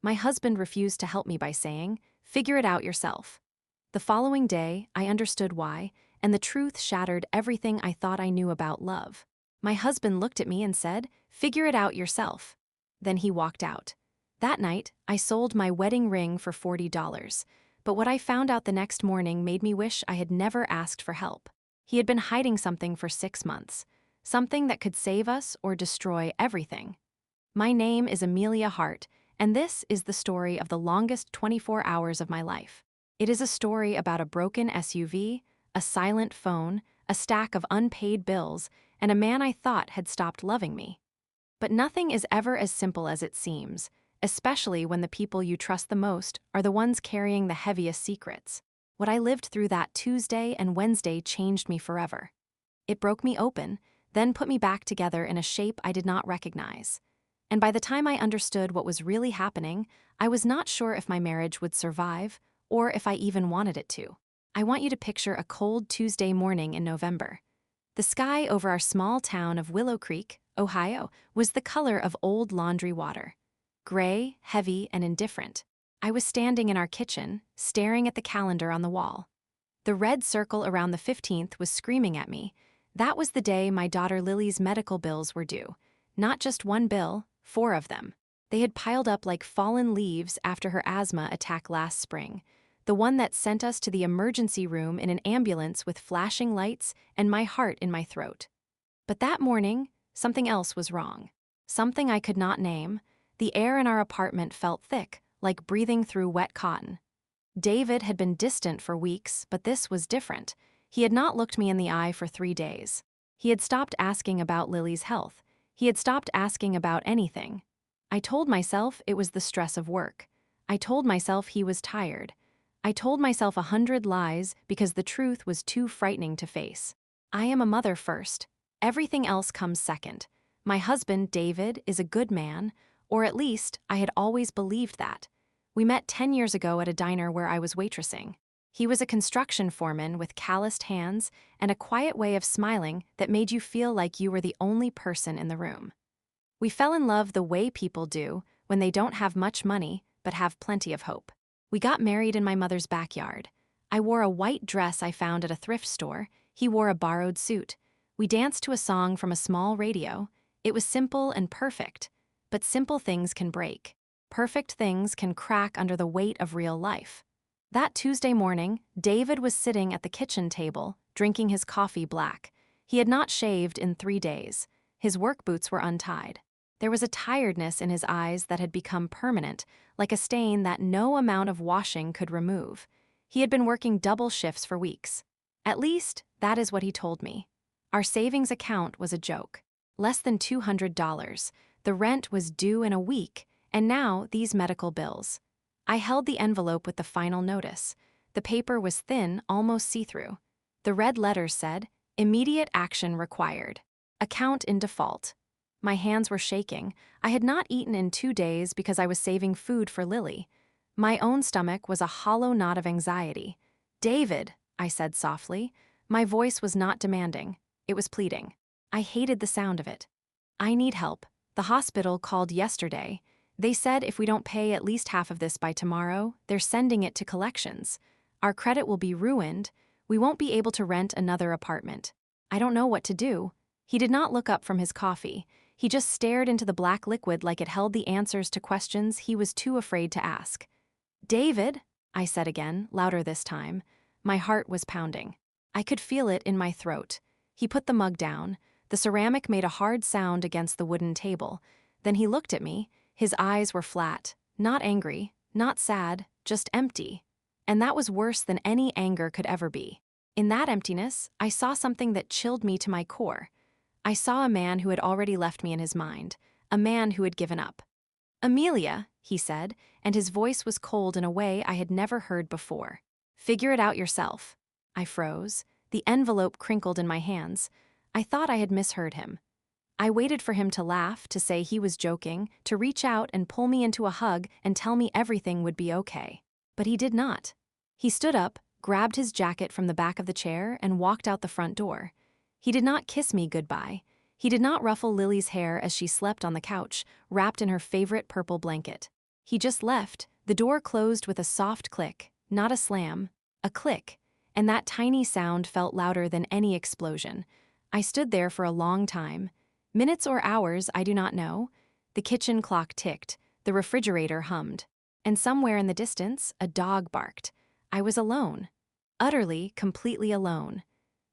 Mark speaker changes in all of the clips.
Speaker 1: My husband refused to help me by saying, "Figure it out yourself." The following day, I understood why, and the truth shattered everything I thought I knew about love. My husband looked at me and said, "Figure it out yourself." Then he walked out. That night, I sold my wedding ring for $40, but what I found out the next morning made me wish I had never asked for help. He had been hiding something for 6 months, something that could save us or destroy everything. My name is Amelia Hart, and this is the story of the longest 24 hours of my life. It is a story about a broken SUV, a silent phone, a stack of unpaid bills, and a man I thought had stopped loving me. But nothing is ever as simple as it seems, especially when the people you trust the most are the ones carrying the heaviest secrets. What I lived through that Tuesday and Wednesday changed me forever. It broke me open, then put me back together in a shape I did not recognize. And by the time I understood what was really happening, I was not sure if my marriage would survive or if I even wanted it to. I want you to picture a cold Tuesday morning in November. The sky over our small town of Willow Creek, Ohio, was the color of old laundry water. Gray, heavy, and indifferent. I was standing in our kitchen, staring at the calendar on the wall. The red circle around the 15th was screaming at me. That was the day my daughter Lily's medical bills were due. Not just one bill, 4 of them. They had piled up like fallen leaves after her asthma attack last spring. The one that sent us to the emergency room in an ambulance with flashing lights and my heart in my throat. But that morning, something else was wrong. Something I could not name. The air in our apartment felt thick, like breathing through wet cotton. David had been distant for weeks, but this was different. He had not looked me in the eye for 3 days. He had stopped asking about Lily's health. He had stopped asking about anything. I told myself it was the stress of work. I told myself he was tired. I told myself 100 lies because the truth was too frightening to face. I am a mother first. Everything else comes second. My husband, David, is a good man, or at least I had always believed that. We met 10 years ago at a diner where I was waitressing. He was a construction foreman with calloused hands and a quiet way of smiling that made you feel like you were the only person in the room. We fell in love the way people do when they don't have much money but have plenty of hope. We got married in my mother's backyard. I wore a white dress I found at a thrift store. He wore a borrowed suit. We danced to a song from a small radio. It was simple and perfect. But simple things can break. Perfect things can crack under the weight of real life. That Tuesday morning, David was sitting at the kitchen table, drinking his coffee black. He had not shaved in 3 days. His work boots were untied. There was a tiredness in his eyes that had become permanent, like a stain that no amount of washing could remove. He had been working double shifts for weeks. At least, that is what he told me. Our savings account was a joke. Less than $200. The rent was due in a week, and now these medical bills. I held the envelope with the final notice. The paper was thin, almost see-through. The red letters said, "Immediate action required. Account in default." My hands were shaking. I had not eaten in 2 days because I was saving food for Lily. My own stomach was a hollow knot of anxiety. "David," I said softly. My voice was not demanding. It was pleading. I hated the sound of it. "I need help. The hospital called yesterday. They said if we don't pay at least half of this by tomorrow, they're sending it to collections. Our credit will be ruined. We won't be able to rent another apartment. I don't know what to do." He did not look up from his coffee. He just stared into the black liquid like it held the answers to questions he was too afraid to ask. "David," I said again, louder this time. My heart was pounding. I could feel it in my throat. He put the mug down. The ceramic made a hard sound against the wooden table. Then he looked at me. His eyes were flat, not angry, not sad, just empty. And that was worse than any anger could ever be. In that emptiness, I saw something that chilled me to my core. I saw a man who had already left me in his mind, a man who had given up. "Amelia," he said, and his voice was cold in a way I had never heard before. "Figure it out yourself." I froze. The envelope crinkled in my hands. I thought I had misheard him. I waited for him to laugh, to say he was joking, to reach out and pull me into a hug and tell me everything would be okay. But he did not. He stood up, grabbed his jacket from the back of the chair, and walked out the front door. He did not kiss me goodbye. He did not ruffle Lily's hair as she slept on the couch, wrapped in her favorite purple blanket. He just left. The door closed with a soft click, not a slam, a click, and that tiny sound felt louder than any explosion. I stood there for a long time. Minutes or hours, I do not know. The kitchen clock ticked, the refrigerator hummed, and somewhere in the distance, a dog barked. I was alone. Utterly, completely alone.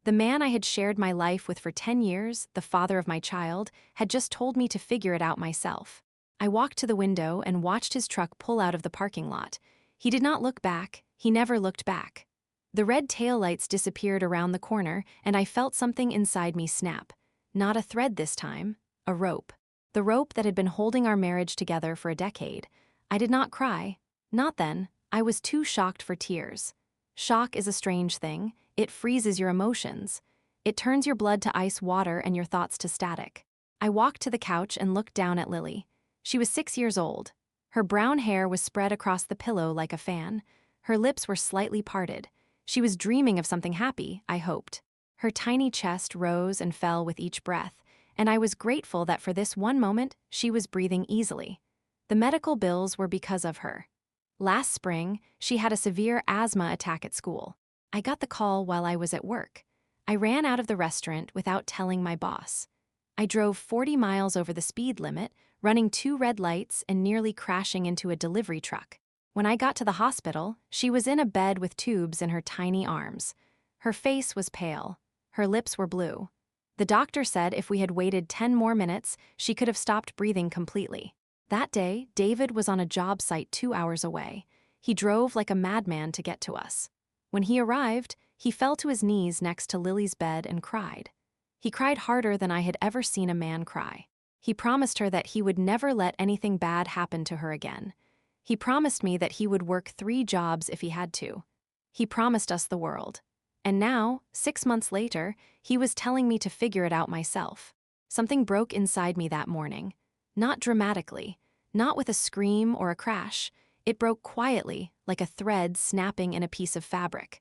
Speaker 1: The man I had shared my life with for 10 years, the father of my child, had just told me to figure it out myself. I walked to the window and watched his truck pull out of the parking lot. He did not look back. He never looked back. The red taillights disappeared around the corner, and I felt something inside me snap. Not a thread this time, a rope. The rope that had been holding our marriage together for a decade. I did not cry. Not then. I was too shocked for tears. Shock is a strange thing. It freezes your emotions. It turns your blood to ice water and your thoughts to static. I walked to the couch and looked down at Lily. She was 6 years old. Her brown hair was spread across the pillow like a fan. Her lips were slightly parted. She was dreaming of something happy, I hoped. Her tiny chest rose and fell with each breath, and I was grateful that for this one moment, she was breathing easily. The medical bills were because of her. Last spring, she had a severe asthma attack at school. I got the call while I was at work. I ran out of the restaurant without telling my boss. I drove 40 miles over the speed limit, running 2 red lights and nearly crashing into a delivery truck. When I got to the hospital, she was in a bed with tubes in her tiny arms. Her face was pale. Her lips were blue. The doctor said if we had waited 10 more minutes, she could have stopped breathing completely. That day, David was on a job site 2 hours away. He drove like a madman to get to us. When he arrived, he fell to his knees next to Lily's bed and cried. He cried harder than I had ever seen a man cry. He promised her that he would never let anything bad happen to her again. He promised me that he would work 3 jobs if he had to. He promised us the world. And now, 6 months later, he was telling me to figure it out myself. Something broke inside me that morning. Not dramatically, not with a scream or a crash. It broke quietly, like a thread snapping in a piece of fabric.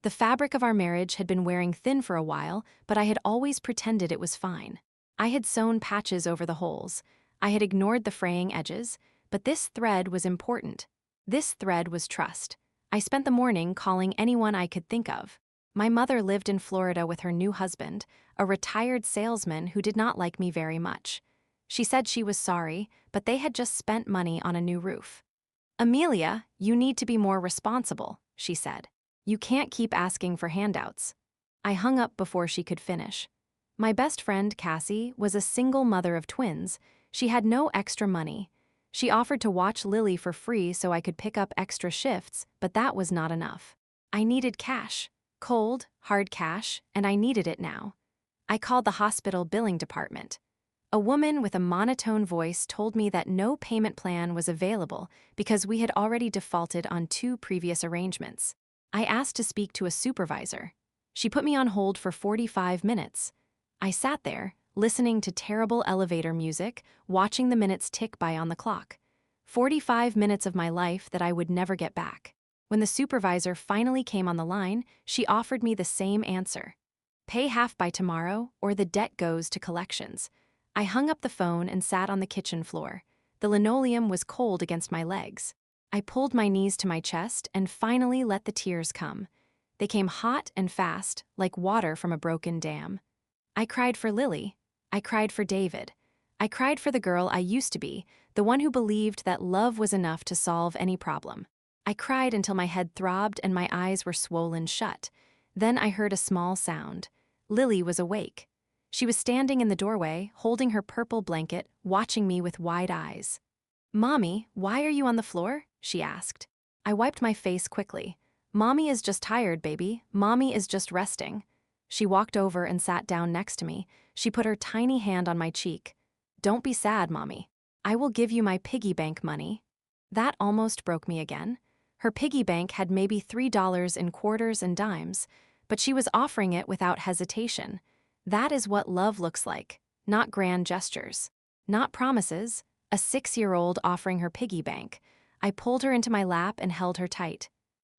Speaker 1: The fabric of our marriage had been wearing thin for a while, but I had always pretended it was fine. I had sewn patches over the holes. I had ignored the fraying edges, but this thread was important. This thread was trust. I spent the morning calling anyone I could think of. My mother lived in Florida with her new husband, a retired salesman who did not like me very much. She said she was sorry, but they had just spent money on a new roof. "Amelia, you need to be more responsible," she said. "You can't keep asking for handouts." I hung up before she could finish. My best friend, Cassie, was a single mother of twins. She had no extra money. She offered to watch Lily for free so I could pick up extra shifts, but that was not enough. I needed cash. Cold, hard cash, and I needed it now. I called the hospital billing department. A woman with a monotone voice told me that no payment plan was available because we had already defaulted on 2 previous arrangements. I asked to speak to a supervisor. She put me on hold for 45 minutes. I sat there, listening to terrible elevator music, watching the minutes tick by on the clock. 45 minutes of my life that I would never get back. When the supervisor finally came on the line, she offered me the same answer. Pay half by tomorrow, or the debt goes to collections. I hung up the phone and sat on the kitchen floor. The linoleum was cold against my legs. I pulled my knees to my chest and finally let the tears come. They came hot and fast, like water from a broken dam. I cried for Lily. I cried for David. I cried for the girl I used to be, the one who believed that love was enough to solve any problem. I cried until my head throbbed and my eyes were swollen shut. Then I heard a small sound. Lily was awake. She was standing in the doorway, holding her purple blanket, watching me with wide eyes. "Mommy, why are you on the floor?" she asked. I wiped my face quickly. "Mommy is just tired, baby. Mommy is just resting." She walked over and sat down next to me. She put her tiny hand on my cheek. "Don't be sad, Mommy. I will give you my piggy bank money." That almost broke me again. Her piggy bank had maybe $3 in quarters and dimes, but she was offering it without hesitation. That is what love looks like, not grand gestures, not promises, a 6-year-old offering her piggy bank. I pulled her into my lap and held her tight.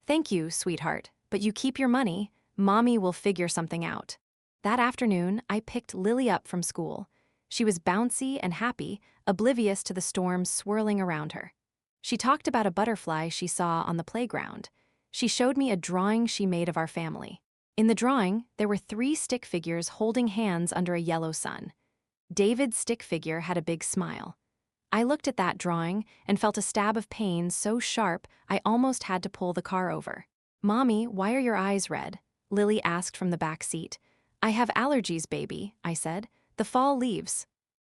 Speaker 1: "Thank you, sweetheart, but you keep your money. Mommy will figure something out." That afternoon, I picked Lily up from school. She was bouncy and happy, oblivious to the storm swirling around her. She talked about a butterfly she saw on the playground. She showed me a drawing she made of our family. In the drawing, there were 3 stick figures holding hands under a yellow sun. David's stick figure had a big smile. I looked at that drawing and felt a stab of pain so sharp I almost had to pull the car over. "Mommy, why are your eyes red?" Lily asked from the back seat. "I have allergies, baby," I said. "The fall leaves."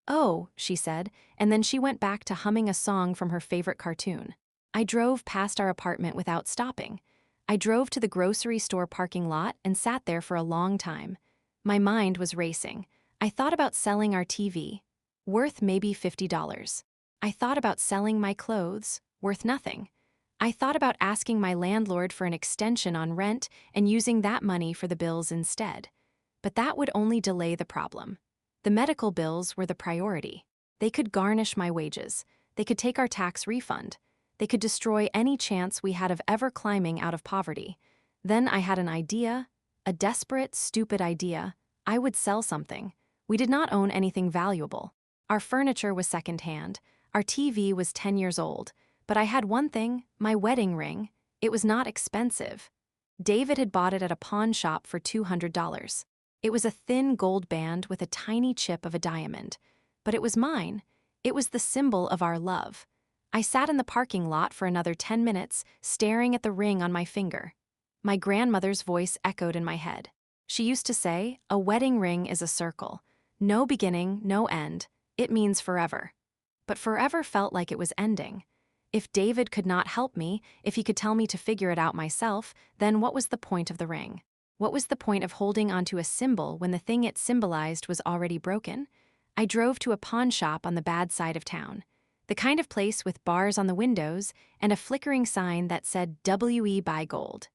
Speaker 1: "Oh," she said, and then she went back to humming a song from her favorite cartoon. I drove past our apartment without stopping. I drove to the grocery store parking lot and sat there for a long time. My mind was racing. I thought about selling our TV, worth maybe $50. I thought about selling my clothes, worth nothing. I thought about asking my landlord for an extension on rent and using that money for the bills instead. But that would only delay the problem. The medical bills were the priority. They could garnish my wages. They could take our tax refund. They could destroy any chance we had of ever climbing out of poverty. Then I had an idea, a desperate, stupid idea. I would sell something. We did not own anything valuable. Our furniture was secondhand. Our TV was 10 years old. But I had one thing, my wedding ring. It was not expensive. David had bought it at a pawn shop for $200. It was a thin gold band with a tiny chip of a diamond. But it was mine. It was the symbol of our love. I sat in the parking lot for another 10 minutes, staring at the ring on my finger. My grandmother's voice echoed in my head. She used to say, "A wedding ring is a circle. No beginning, no end. It means forever." But forever felt like it was ending. If David could not help me, if he could tell me to figure it out myself, then what was the point of the ring? What was the point of holding onto a symbol when the thing it symbolized was already broken? I drove to a pawn shop on the bad side of town. The kind of place with bars on the windows and a flickering sign that said "WE buy gold."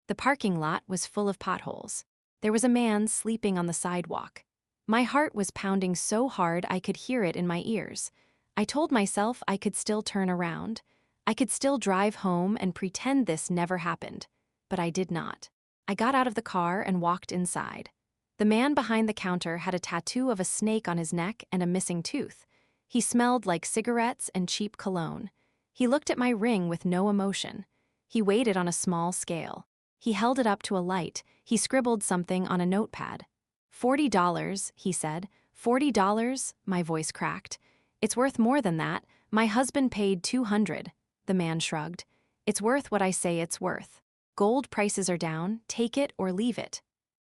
Speaker 1: The parking lot was full of potholes. There was a man sleeping on the sidewalk. My heart was pounding so hard I could hear it in my ears. I told myself I could still turn around. I could still drive home and pretend this never happened. But I did not. I got out of the car and walked inside. The man behind the counter had a tattoo of a snake on his neck and a missing tooth. He smelled like cigarettes and cheap cologne. He looked at my ring with no emotion. He weighed it on a small scale. He held it up to a light. He scribbled something on a notepad. $40, he said. $40, my voice cracked. It's worth more than that. My husband paid $200. The man shrugged. It's worth what I say it's worth. Gold prices are down. Take it or leave it.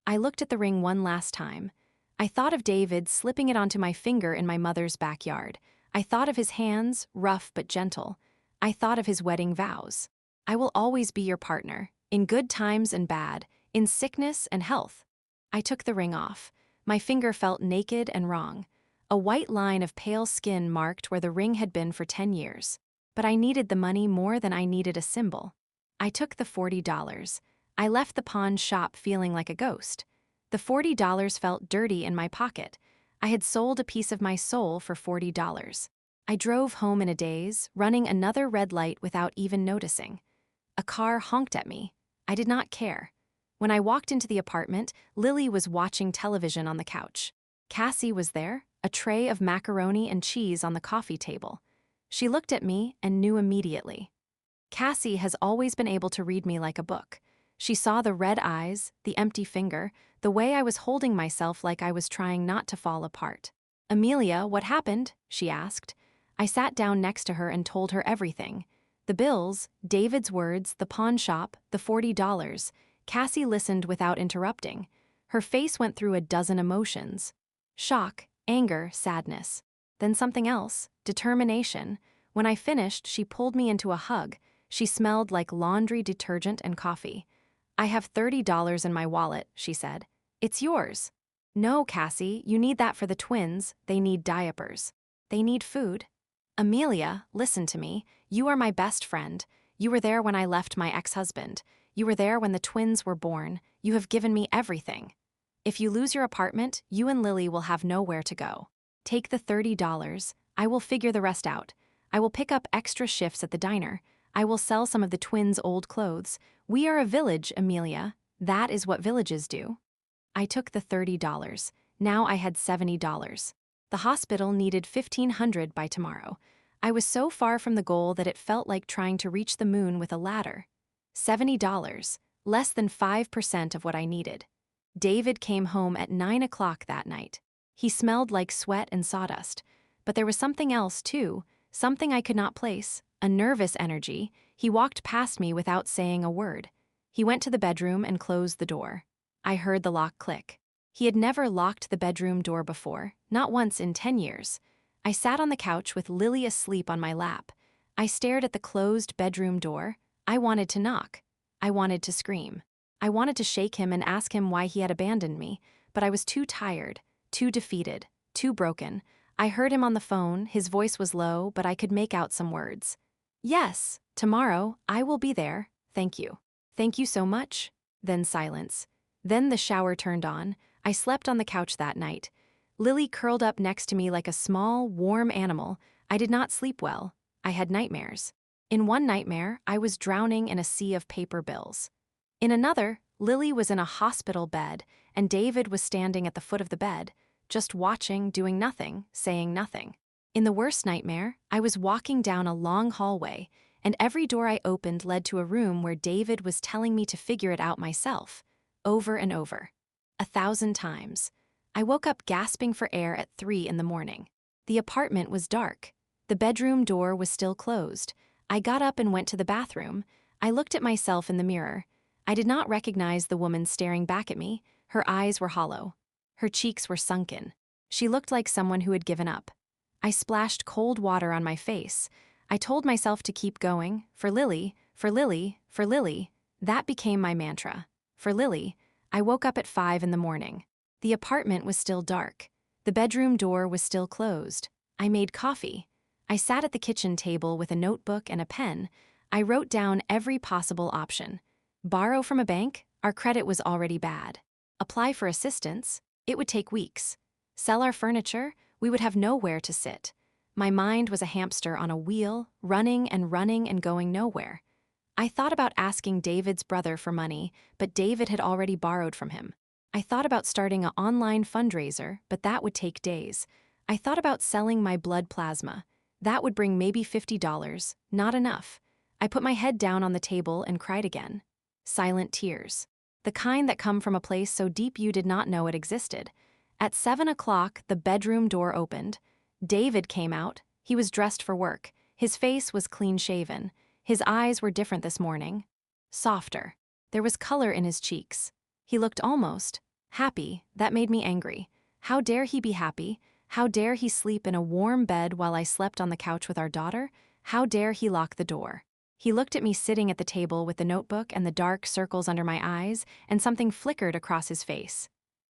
Speaker 1: I looked at the ring one last time. I thought of David slipping it onto my finger in my mother's backyard. I thought of his hands, rough but gentle. I thought of his wedding vows. "I will always be your partner, in good times and bad, in sickness and health." I took the ring off. My finger felt naked and wrong. A white line of pale skin marked where the ring had been for 10 years. But I needed the money more than I needed a symbol. I took the $40. I left the pawn shop feeling like a ghost. The $40 felt dirty in my pocket. I had sold a piece of my soul for $40. I drove home in a daze, running another red light without even noticing. A car honked at me. I did not care. When I walked into the apartment, Lily was watching television on the couch. Cassie was there, a tray of macaroni and cheese on the coffee table. She looked at me and knew immediately. Cassie has always been able to read me like a book. She saw the red eyes, the empty finger, the way I was holding myself like I was trying not to fall apart. "Amelia, what happened?" she asked. I sat down next to her and told her everything. The bills, David's words, the pawn shop, the $40. Cassie listened without interrupting. Her face went through a dozen emotions. Shock, anger, sadness. Then something else, determination. When I finished, she pulled me into a hug. She smelled like laundry detergent and coffee. "I have $30 in my wallet," she said. "It's yours." "No, Cassie, you need that for the twins. They need diapers. They need food." "Amelia, listen to me. You are my best friend. You were there when I left my ex-husband. You were there when the twins were born. You have given me everything. If you lose your apartment, you and Lily will have nowhere to go. Take the $30. I will figure the rest out. I will pick up extra shifts at the diner. I will sell some of the twins' old clothes. We are a village, Amelia. That is what villages do." I took the $30. Now I had $70. The hospital needed $1,500 by tomorrow. I was so far from the goal that it felt like trying to reach the moon with a ladder. $70, less than 5% of what I needed. David came home at 9 o'clock that night. He smelled like sweat and sawdust. But there was something else, too, something I could not place, a nervous energy. He walked past me without saying a word. He went to the bedroom and closed the door. I heard the lock click. He had never locked the bedroom door before, not once in 10 years. I sat on the couch with Lily asleep on my lap. I stared at the closed bedroom door. I wanted to knock. I wanted to scream. I wanted to shake him and ask him why he had abandoned me, but I was too tired, too defeated, too broken. I heard him on the phone. His voice was low, but I could make out some words. Yes, tomorrow, I will be there. Thank you. Thank you so much. Then silence. Then the shower turned on. I slept on the couch that night. Lily curled up next to me like a small, warm animal. I did not sleep well. I had nightmares. In one nightmare, I was drowning in a sea of paper bills. In another, Lily was in a hospital bed, and David was standing at the foot of the bed, just watching, doing nothing, saying nothing. In the worst nightmare, I was walking down a long hallway, and every door I opened led to a room where David was telling me to figure it out myself, over and over. 1,000 times. I woke up gasping for air at 3 in the morning. The apartment was dark. The bedroom door was still closed. I got up and went to the bathroom. I looked at myself in the mirror. I did not recognize the woman staring back at me. Her eyes were hollow. Her cheeks were sunken. She looked like someone who had given up. I splashed cold water on my face. I told myself to keep going. For Lily, for Lily, for Lily. That became my mantra. For Lily. I woke up at 5 in the morning. The apartment was still dark. The bedroom door was still closed. I made coffee. I sat at the kitchen table with a notebook and a pen. I wrote down every possible option. Borrow from a bank? Our credit was already bad. Apply for assistance? It would take weeks. Sell our furniture? We would have nowhere to sit. My mind was a hamster on a wheel, running and going nowhere. I thought about asking David's brother for money, but David had already borrowed from him. I thought about starting an online fundraiser, but that would take days. I thought about selling my blood plasma. That would bring maybe $50, not enough. I put my head down on the table and cried again. Silent tears. The kind that come from a place so deep you did not know it existed. At 7 o'clock, the bedroom door opened. David came out. He was dressed for work. His face was clean-shaven. His eyes were different this morning. Softer. There was color in his cheeks. He looked almost happy. That made me angry. How dare he be happy? How dare he sleep in a warm bed while I slept on the couch with our daughter? How dare he lock the door? He looked at me sitting at the table with the notebook and the dark circles under my eyes, and something flickered across his face.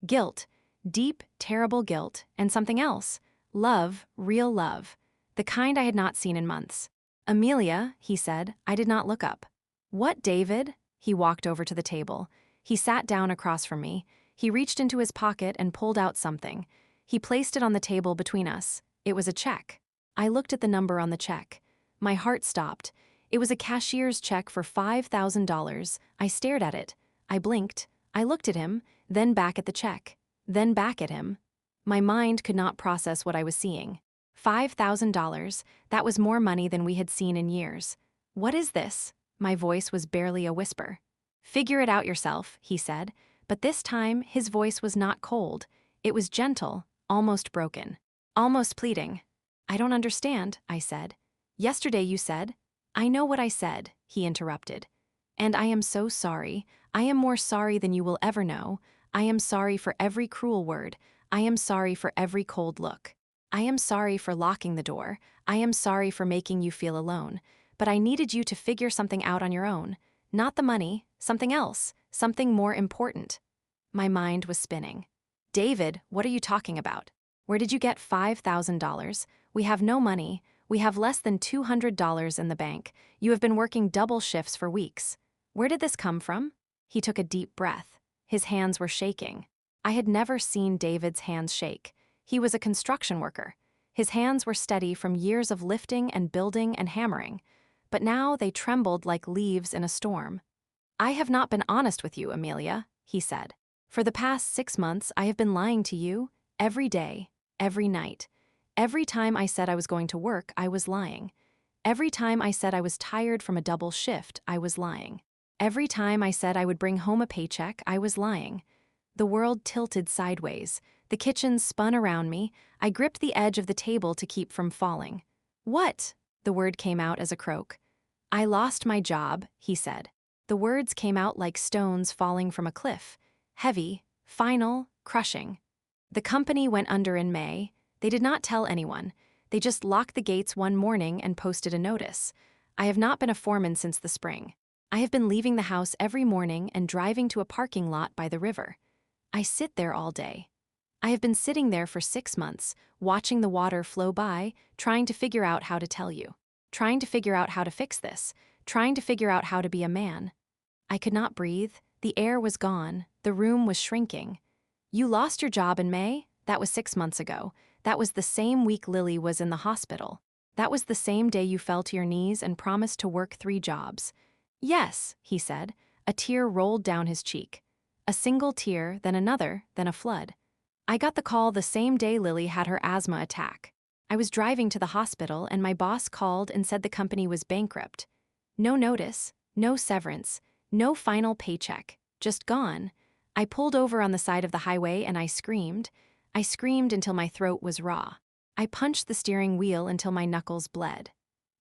Speaker 1: Guilt. Deep, terrible guilt, and something else. Love, real love. The kind I had not seen in months. Amelia, he said. I did not look up. What, David? He walked over to the table. He sat down across from me. He reached into his pocket and pulled out something. He placed it on the table between us. It was a check. I looked at the number on the check. My heart stopped. It was a cashier's check for $5,000. I stared at it. I blinked. I looked at him, then back at the check, then back at him. My mind could not process what I was seeing. $5,000, that was more money than we had seen in years. What is this? My voice was barely a whisper. Figure it out yourself, he said, but this time his voice was not cold. It was gentle, almost broken, almost pleading. I don't understand, I said. Yesterday you said. I know what I said, he interrupted. And I am so sorry. I am more sorry than you will ever know. I am sorry for every cruel word. I am sorry for every cold look. I am sorry for locking the door. I am sorry for making you feel alone. But I needed you to figure something out on your own. Not the money, something else, something more important. My mind was spinning. David, what are you talking about? Where did you get $5,000? We have no money. We have less than $200 in the bank. You have been working double shifts for weeks. Where did this come from? He took a deep breath. His hands were shaking. I had never seen David's hands shake. He was a construction worker. His hands were steady from years of lifting and building and hammering. But now they trembled like leaves in a storm. I have not been honest with you, Amelia, he said. For the past 6 months, I have been lying to you, every day, every night. Every time I said I was going to work, I was lying. Every time I said I was tired from a double shift, I was lying. Every time I said I would bring home a paycheck, I was lying. The world tilted sideways. The kitchen spun around me. I gripped the edge of the table to keep from falling. "What?" The word came out as a croak. "I lost my job," he said. The words came out like stones falling from a cliff. Heavy, final, crushing. The company went under in May. They did not tell anyone. They just locked the gates one morning and posted a notice. I have not been a foreman since the spring. I have been leaving the house every morning and driving to a parking lot by the river. I sit there all day. I have been sitting there for 6 months, watching the water flow by, trying to figure out how to tell you. Trying to figure out how to fix this. Trying to figure out how to be a man. I could not breathe. The air was gone. The room was shrinking. "You lost your job in May?" That was 6 months ago. That was the same week Lily was in the hospital. That was the same day you fell to your knees and promised to work 3 jobs. "Yes," he said. A tear rolled down his cheek. A single tear, then another, then a flood. "I got the call the same day Lily had her asthma attack. I was driving to the hospital and my boss called and said the company was bankrupt. No notice, no severance, no final paycheck, just gone. I pulled over on the side of the highway and I screamed. I screamed until my throat was raw. I punched the steering wheel until my knuckles bled.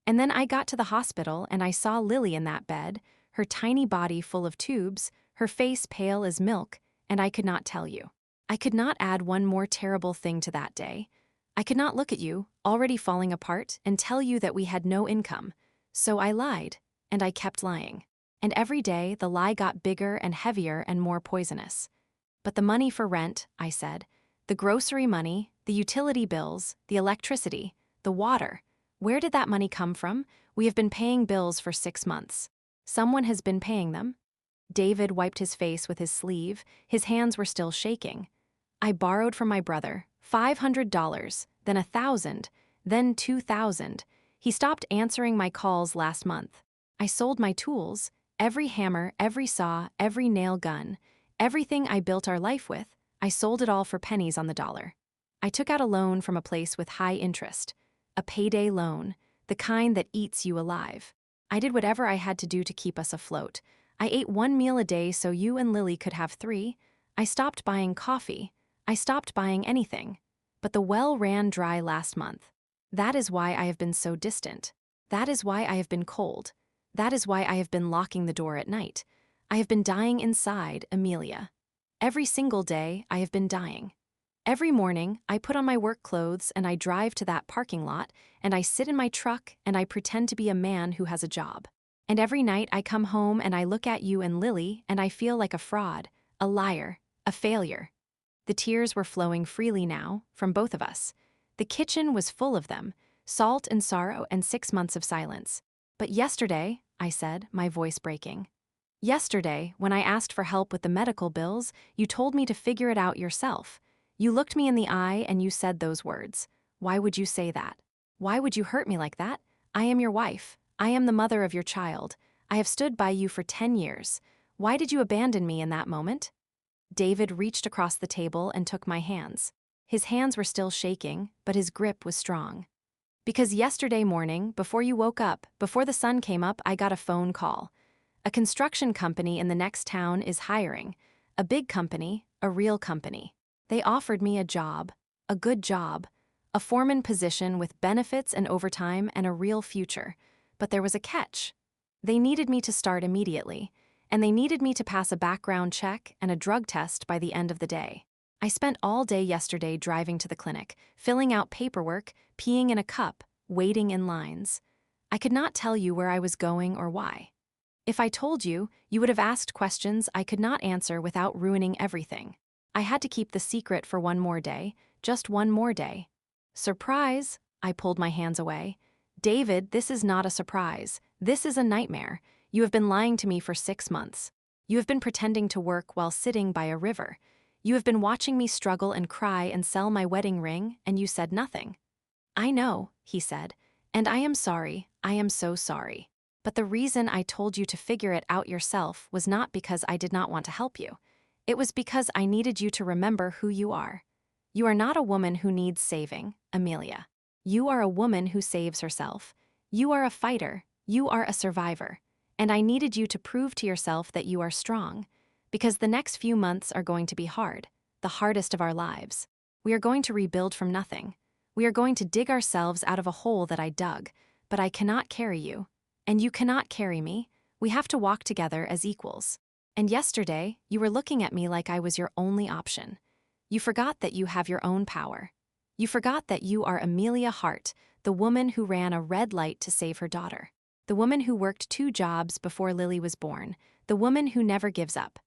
Speaker 1: And then I got to the hospital and I saw Lily in that bed, her tiny body full of tubes, her face pale as milk, and I could not tell you. I could not add one more terrible thing to that day. I could not look at you, already falling apart, and tell you that we had no income. So I lied, and I kept lying. And every day the lie got bigger and heavier and more poisonous. But the money for rent, I said, the grocery money, the utility bills, the electricity, the water, where did that money come from? We have been paying bills for 6 months. Someone has been paying them. David wiped his face with his sleeve. His hands were still shaking. I borrowed from my brother, $500, then $1,000, then $2,000. He stopped answering my calls last month. I sold my tools, every hammer, every saw, every nail gun, everything I built our life with. I sold it all for pennies on the dollar. I took out a loan from a place with high interest, a payday loan, the kind that eats you alive. I did whatever I had to do to keep us afloat. I ate 1 meal a day so you and Lily could have 3. I stopped buying coffee. I stopped buying anything. But the well ran dry last month. That is why I have been so distant. That is why I have been cold. That is why I have been locking the door at night. I have been dying inside, Amelia. Every single day, I have been dying. Every morning, I put on my work clothes and I drive to that parking lot, and I sit in my truck and I pretend to be a man who has a job. And every night I come home and I look at you and Lily and I feel like a fraud, a liar, a failure. The tears were flowing freely now, from both of us. The kitchen was full of them, salt and sorrow and 6 months of silence. But yesterday, I said, my voice breaking. Yesterday, when I asked for help with the medical bills, you told me to figure it out yourself. You looked me in the eye and you said those words. Why would you say that? Why would you hurt me like that? I am your wife. I am the mother of your child. I have stood by you for 10 years. Why did you abandon me in that moment? David reached across the table and took my hands. His hands were still shaking, but his grip was strong. Because yesterday morning, before you woke up, before the sun came up, I got a phone call. A construction company in the next town is hiring. A big company, a real company. They offered me a job, a good job, a foreman position with benefits and overtime and a real future. But there was a catch. They needed me to start immediately, and they needed me to pass a background check and a drug test by the end of the day. I spent all day yesterday driving to the clinic, filling out paperwork, peeing in a cup, waiting in lines. I could not tell you where I was going or why. If I told you, you would have asked questions I could not answer without ruining everything. I had to keep the secret for one more day, just one more day. Surprise! I pulled my hands away. David, this is not a surprise. This is a nightmare. You have been lying to me for 6 months. You have been pretending to work while sitting by a river. You have been watching me struggle and cry and sell my wedding ring, and you said nothing. I know, he said, and I am sorry. I am so sorry. But the reason I told you to figure it out yourself was not because I did not want to help you. It was because I needed you to remember who you are. You are not a woman who needs saving, Amelia. You are a woman who saves herself. You are a fighter. You are a survivor. And I needed you to prove to yourself that you are strong. Because the next few months are going to be hard, the hardest of our lives. We are going to rebuild from nothing. We are going to dig ourselves out of a hole that I dug, but I cannot carry you. And you cannot carry me. We have to walk together as equals. And yesterday, you were looking at me like I was your only option. You forgot that you have your own power. You forgot that you are Amelia Hart, the woman who ran a red light to save her daughter. The woman who worked 2 jobs before Lily was born. The woman who never gives up.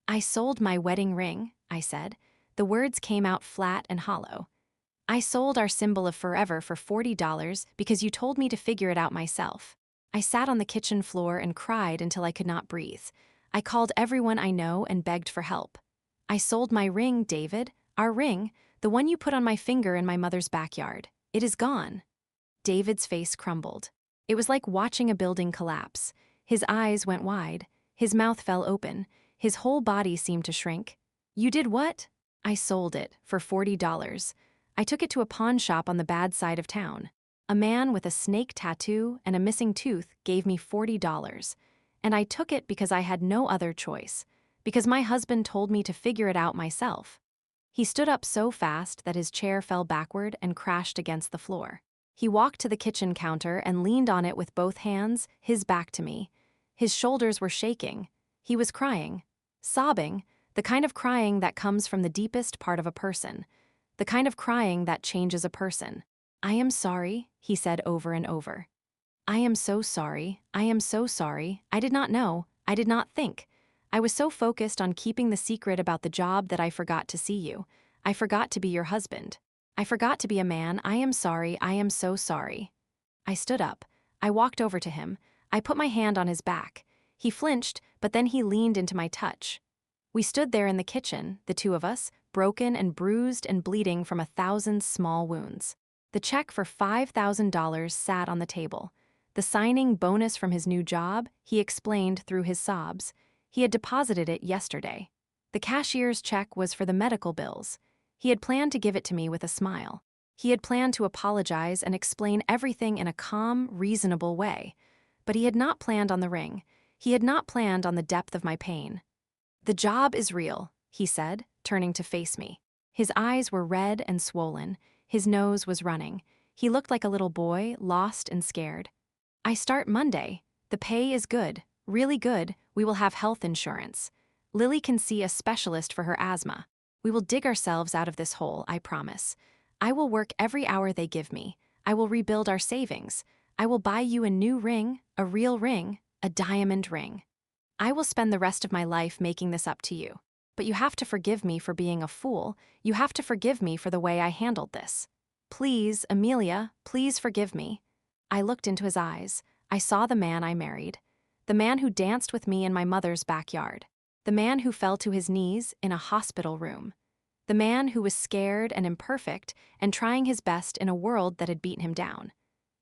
Speaker 1: I sold my wedding ring, I said. The words came out flat and hollow. I sold our symbol of forever for $40 because you told me to figure it out myself. I sat on the kitchen floor and cried until I could not breathe. I called everyone I know and begged for help. I sold my ring, David, our ring, the one you put on my finger in my mother's backyard. It is gone. David's face crumbled. It was like watching a building collapse. His eyes went wide. His mouth fell open. His whole body seemed to shrink. You did what? I sold it for $40. I took it to a pawn shop on the bad side of town. A man with a snake tattoo and a missing tooth gave me $40. And I took it because I had no other choice. Because my husband told me to figure it out myself. He stood up so fast that his chair fell backward and crashed against the floor. He walked to the kitchen counter and leaned on it with both hands, his back to me. His shoulders were shaking. He was crying, sobbing, the kind of crying that comes from the deepest part of a person, the kind of crying that changes a person. I am sorry, he said over and over. I am so sorry, I am so sorry, I did not know, I did not think. I was so focused on keeping the secret about the job that I forgot to see you. I forgot to be your husband. I forgot to be a man. I am sorry, I am so sorry. I stood up. I walked over to him. I put my hand on his back. He flinched, but then he leaned into my touch. We stood there in the kitchen, the 2 of us, broken and bruised and bleeding from 1,000 small wounds. The check for $5,000 sat on the table. The signing bonus from his new job, he explained through his sobs. He had deposited it yesterday. The cashier's check was for the medical bills. He had planned to give it to me with a smile. He had planned to apologize and explain everything in a calm, reasonable way. But he had not planned on the ring. He had not planned on the depth of my pain. The job is real, he said, turning to face me. His eyes were red and swollen. His nose was running. He looked like a little boy, lost and scared. I start Monday. The pay is good, really good. We will have health insurance. Lily can see a specialist for her asthma. We will dig ourselves out of this hole, I promise. I will work every hour they give me. I will rebuild our savings. I will buy you a new ring, a real ring, a diamond ring. I will spend the rest of my life making this up to you. But you have to forgive me for being a fool. You have to forgive me for the way I handled this. Please, Amelia, please forgive me. I looked into his eyes. I saw the man I married. The man who danced with me in my mother's backyard. The man who fell to his knees in a hospital room. The man who was scared and imperfect and trying his best in a world that had beaten him down.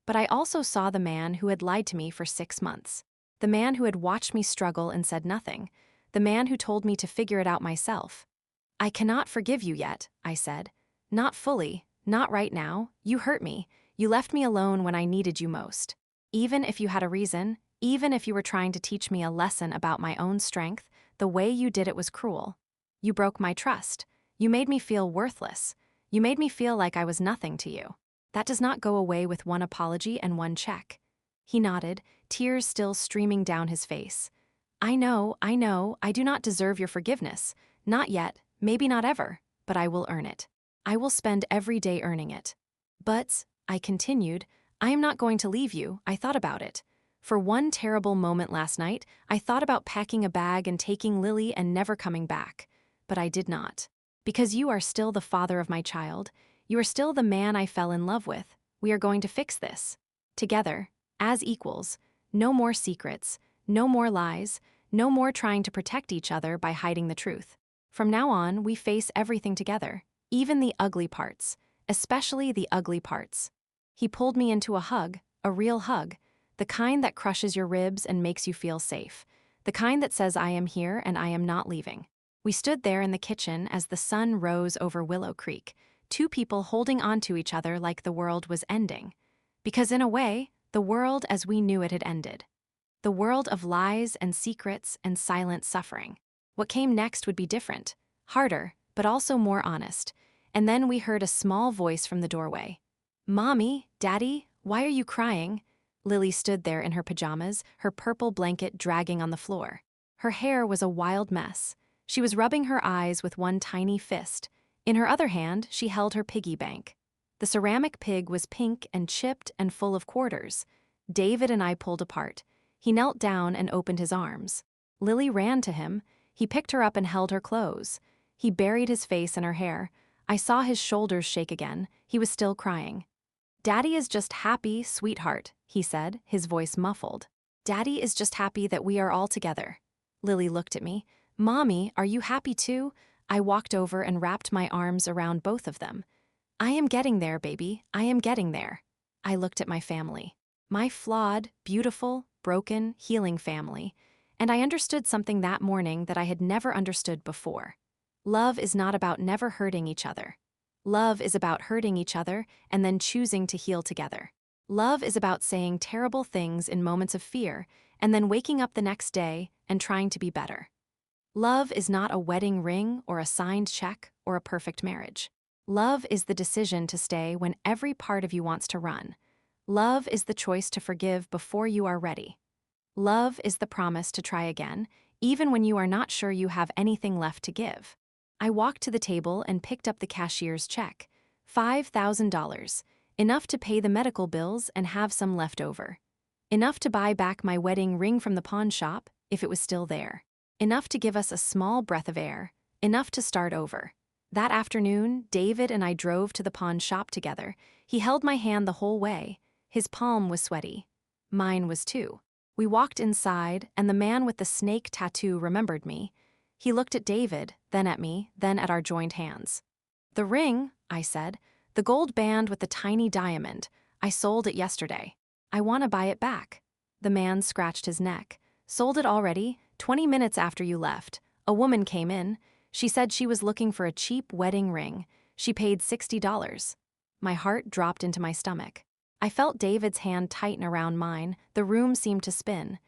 Speaker 1: But I also saw the man who had lied to me for 6 months. The man who had watched me struggle and said nothing. The man who told me to figure it out myself. I cannot forgive you yet, I said. Not fully, not right now. You hurt me. You left me alone when I needed you most. Even if you had a reason, even if you were trying to teach me a lesson about my own strength, the way you did it was cruel. You broke my trust. You made me feel worthless. You made me feel like I was nothing to you. That does not go away with one apology and one check. He nodded, tears still streaming down his face. I know, I do not deserve your forgiveness. Not yet, maybe not ever, but I will earn it. I will spend every day earning it. But, I continued, I am not going to leave you. I thought about it. For one terrible moment last night, I thought about packing a bag and taking Lily and never coming back. But I did not. Because you are still the father of my child. You are still the man I fell in love with. We are going to fix this. Together, as equals. No more secrets. No more lies. No more trying to protect each other by hiding the truth. From now on, we face everything together. Even the ugly parts. Especially the ugly parts. He pulled me into a hug, a real hug. The kind that crushes your ribs and makes you feel safe. The kind that says I am here and I am not leaving. We stood there in the kitchen as the sun rose over Willow Creek. two people holding onto each other like the world was ending. Because in a way, the world as we knew it had ended. The world of lies and secrets and silent suffering. What came next would be different, harder, but also more honest. And then we heard a small voice from the doorway. "Mommy, Daddy, why are you crying?" Lily stood there in her pajamas, her purple blanket dragging on the floor. Her hair was a wild mess. She was rubbing her eyes with one tiny fist. In her other hand, she held her piggy bank. The ceramic pig was pink and chipped and full of quarters. David and I pulled apart. He knelt down and opened his arms. Lily ran to him. He picked her up and held her close. He buried his face in her hair. I saw his shoulders shake again. He was still crying. "Daddy is just happy, sweetheart," he said, his voice muffled. "Daddy is just happy that we are all together." Lily looked at me. "Mommy, are you happy too?" I walked over and wrapped my arms around both of them. "I am getting there, baby. I am getting there." I looked at my family. My flawed, beautiful, broken, healing family. And I understood something that morning that I had never understood before. Love is not about never hurting each other. Love is about hurting each other and then choosing to heal together. Love is about saying terrible things in moments of fear and then waking up the next day and trying to be better. Love is not a wedding ring or a signed check or a perfect marriage. Love is the decision to stay when every part of you wants to run. Love is the choice to forgive before you are ready. Love is the promise to try again, even when you are not sure you have anything left to give. I walked to the table and picked up the cashier's check. $5,000. Enough to pay the medical bills and have some left over. Enough to buy back my wedding ring from the pawn shop, if it was still there. Enough to give us a small breath of air. Enough to start over. That afternoon, David and I drove to the pawn shop together. He held my hand the whole way. His palm was sweaty. Mine was too. We walked inside, and the man with the snake tattoo remembered me. He looked at David, then at me, then at our joined hands. "The ring," I said, "the gold band with the tiny diamond. I sold it yesterday. I want to buy it back." The man scratched his neck. "Sold it already, 20 minutes after you left. A woman came in. She said she was looking for a cheap wedding ring. She paid $60. My heart dropped into my stomach. I felt David's hand tighten around mine. The room seemed to spin.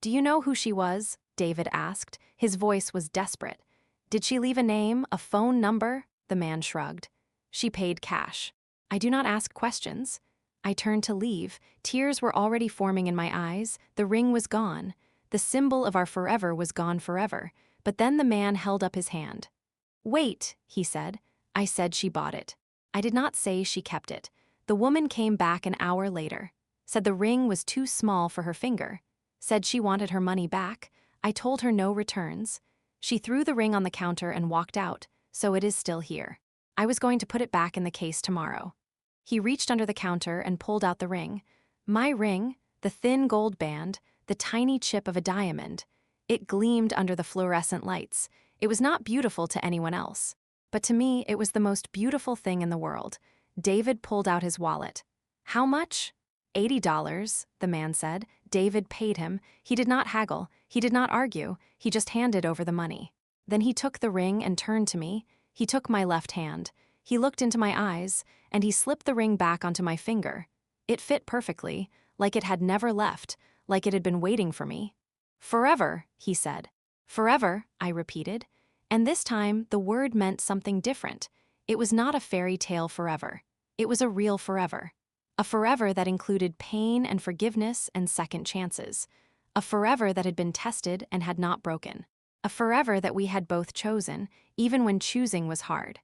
Speaker 1: "Do you know who she was?" David asked. His voice was desperate. "Did she leave a name, a phone number?" The man shrugged. "She paid cash." "I do not ask questions." I turned to leave. Tears were already forming in my eyes. The ring was gone. The symbol of our forever was gone forever. But then the man held up his hand. "Wait," he said. I said she bought it. I did not say she kept it. The woman came back an hour later. Said the ring was too small for her finger. Said she wanted her money back. I told her no returns. She threw the ring on the counter and walked out, so it is still here. I was going to put it back in the case tomorrow. He reached under the counter and pulled out the ring. My ring, the thin gold band, the tiny chip of a diamond. It gleamed under the fluorescent lights. It was not beautiful to anyone else. But to me, it was the most beautiful thing in the world. David pulled out his wallet. "How much?" $80, the man said. David paid him. He did not haggle. He did not argue. He just handed over the money. Then he took the ring and turned to me. He took my left hand. He looked into my eyes, and he slipped the ring back onto my finger. It fit perfectly, like it had never left, like it had been waiting for me. "Forever," he said. "Forever," I repeated. And this time, the word meant something different. It was not a fairy tale forever. It was a real forever. A forever that included pain and forgiveness and second chances. A forever that had been tested and had not broken. A forever that we had both chosen, even when choosing was hard.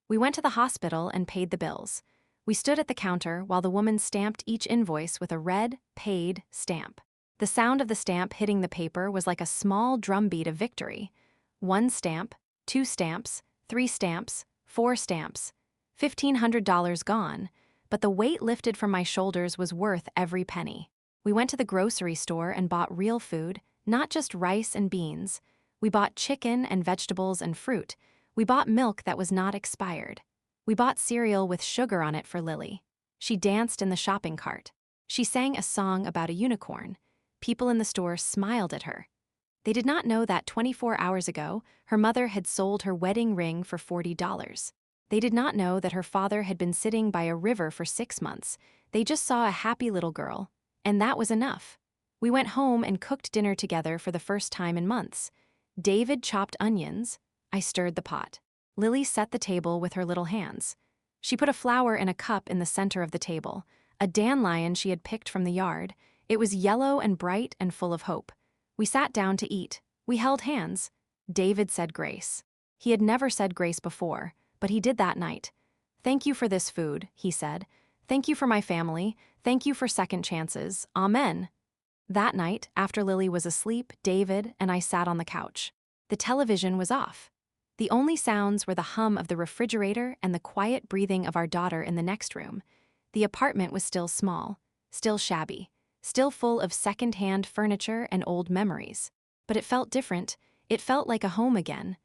Speaker 1: We went to the hospital and paid the bills. We stood at the counter while the woman stamped each invoice with a red, paid stamp. The sound of the stamp hitting the paper was like a small drumbeat of victory. 1 stamp, 2 stamps, 3 stamps, 4 stamps. $1,500 gone, but the weight lifted from my shoulders was worth every penny. We went to the grocery store and bought real food, not just rice and beans. We bought chicken and vegetables and fruit. We bought milk that was not expired. We bought cereal with sugar on it for Lily. She danced in the shopping cart. She sang a song about a unicorn. People in the store smiled at her. They did not know that 24 hours ago, her mother had sold her wedding ring for $40. They did not know that her father had been sitting by a river for 6 months. They just saw a happy little girl. And that was enough. We went home and cooked dinner together for the first time in months. David chopped onions. I stirred the pot. Lily set the table with her little hands. She put a flower in a cup in the center of the table, a dandelion she had picked from the yard. It was yellow and bright and full of hope. We sat down to eat. We held hands. David said grace. He had never said grace before, but he did that night. "Thank you for this food," he said. "Thank you for my family. Thank you for second chances. Amen." That night, after Lily was asleep, David and I sat on the couch. The television was off. The only sounds were the hum of the refrigerator and the quiet breathing of our daughter in the next room. The apartment was still small, still shabby, still full of second-hand furniture and old memories. But it felt different. It felt like a home again.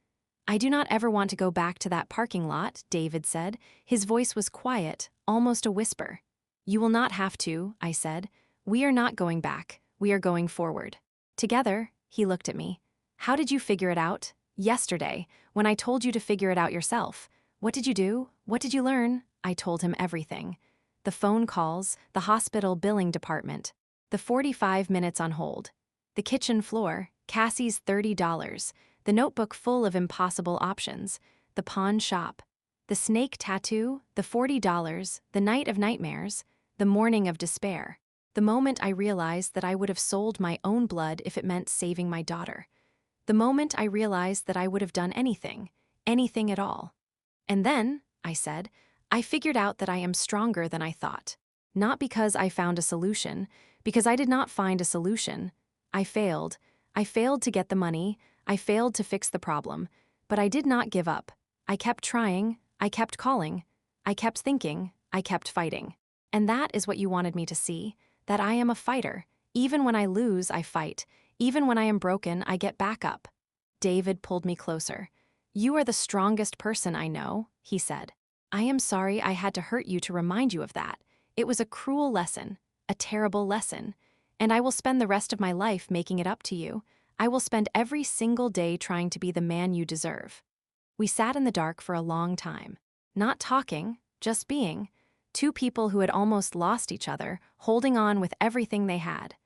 Speaker 1: "I do not ever want to go back to that parking lot," David said. His voice was quiet, almost a whisper. "You will not have to," I said. "We are not going back. We are going forward." Together, he looked at me. "How did you figure it out?" "Yesterday, when I told you to figure it out yourself." "What did you do? What did you learn?" I told him everything. The phone calls, the hospital billing department, the 45 minutes on hold, the kitchen floor, Cassie's $30, the notebook full of impossible options, the pawn shop, the snake tattoo, the $40, the night of nightmares, the morning of despair, the moment I realized that I would have sold my own blood if it meant saving my daughter. The moment I realized that I would have done anything at all. "And then," I said, "I figured out that I am stronger than I thought. Not because I found a solution, because I did not find a solution. I failed. I failed to get the money. I failed to fix the problem. But I did not give up. I kept trying. I kept calling. I kept thinking. I kept fighting. And that is what you wanted me to see, that I am a fighter. Even when I lose, I fight. Even when I am broken, I get back up." David pulled me closer. "You are the strongest person I know," he said. "I am sorry I had to hurt you to remind you of that. It was a cruel lesson, a terrible lesson. And I will spend the rest of my life making it up to you. I will spend every single day trying to be the man you deserve." We sat in the dark for a long time. Not talking, just being. Two people who had almost lost each other, holding on with everything they had.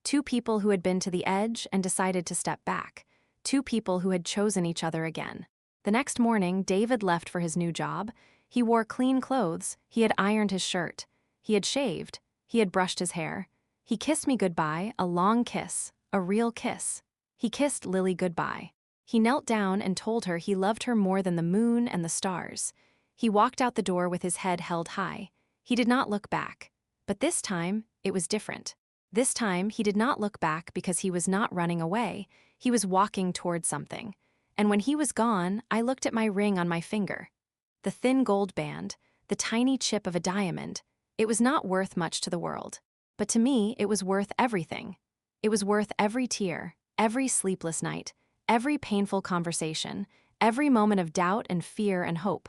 Speaker 1: Two people who had been to the edge and decided to step back. Two people who had chosen each other again. The next morning, David left for his new job. He wore clean clothes. He had ironed his shirt. He had shaved. He had brushed his hair. He kissed me goodbye, a long kiss, a real kiss. He kissed Lily goodbye. He knelt down and told her he loved her more than the moon and the stars. He walked out the door with his head held high. He did not look back. But this time, it was different. This time, he did not look back because he was not running away. He was walking toward something. And when he was gone, I looked at my ring on my finger. The thin gold band, the tiny chip of a diamond. It was not worth much to the world. But to me, it was worth everything. It was worth every tear, every sleepless night, every painful conversation, every moment of doubt and fear and hope.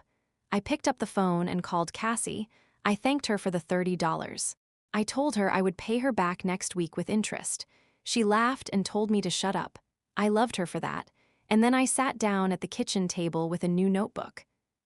Speaker 1: I picked up the phone and called Cassie. I thanked her for the $30. I told her I would pay her back next week with interest. She laughed and told me to shut up. I loved her for that. And then I sat down at the kitchen table with a new notebook.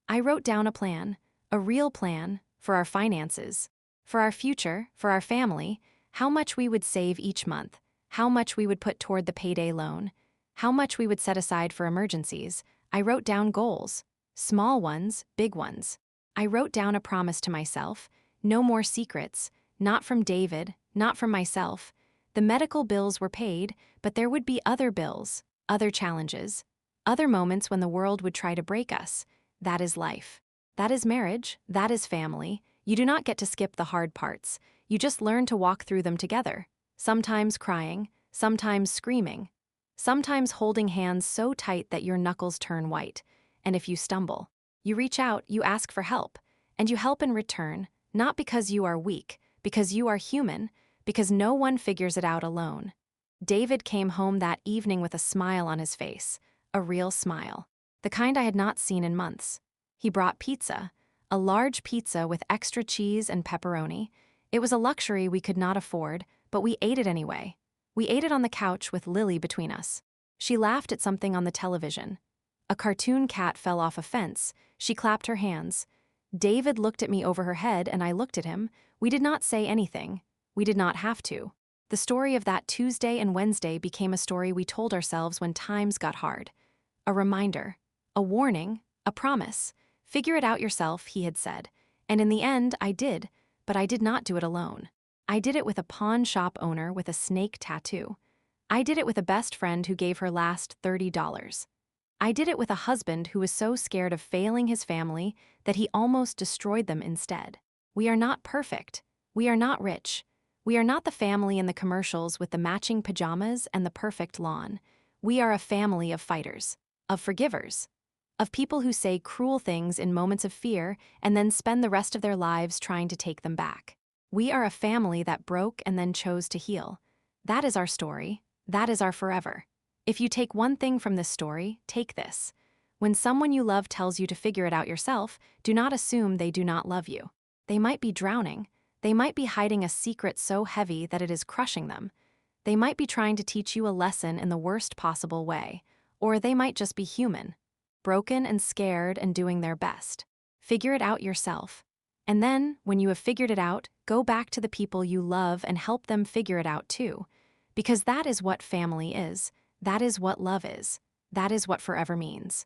Speaker 1: I wrote down a plan, a real plan, for our finances, for our future, for our family, how much we would save each month, how much we would put toward the payday loan, how much we would set aside for emergencies. I wrote down goals, small ones, big ones. I wrote down a promise to myself, no more secrets, not from David, not from myself. The medical bills were paid, but there would be other bills, other challenges, other moments when the world would try to break us. That is life. That is marriage. That is family. You do not get to skip the hard parts. You just learn to walk through them together, sometimes crying, sometimes screaming, sometimes holding hands so tight that your knuckles turn white. And if you stumble, you reach out, you ask for help, and you help in return, not because you are weak, because you are human, because no one figures it out alone. David came home that evening with a smile on his face, a real smile, the kind I had not seen in months. He brought pizza, a large pizza with extra cheese and pepperoni. It was a luxury we could not afford, but we ate it anyway. We ate it on the couch with Lily between us. She laughed at something on the television. A cartoon cat fell off a fence. She clapped her hands. David looked at me over her head and I looked at him. We did not say anything. We did not have to. The story of that Tuesday and Wednesday became a story we told ourselves when times got hard. A reminder, a warning, a promise. Figure it out yourself, he had said. And in the end, I did, but I did not do it alone. I did it with a pawn shop owner with a snake tattoo. I did it with a best friend who gave her last $30. I did it with a husband who was so scared of failing his family that he almost destroyed them instead. We are not perfect. We are not rich. We are not the family in the commercials with the matching pajamas and the perfect lawn. We are a family of fighters, of forgivers, of people who say cruel things in moments of fear and then spend the rest of their lives trying to take them back. We are a family that broke and then chose to heal. That is our story. That is our forever. If you take one thing from this story, take this. When someone you love tells you to figure it out yourself, do not assume they do not love you. They might be drowning. They might be hiding a secret so heavy that it is crushing them. They might be trying to teach you a lesson in the worst possible way. Or they might just be human, broken and scared and doing their best. Figure it out yourself. And then, when you have figured it out, go back to the people you love and help them figure it out too. Because that is what family is. That is what love is. That is what forever means.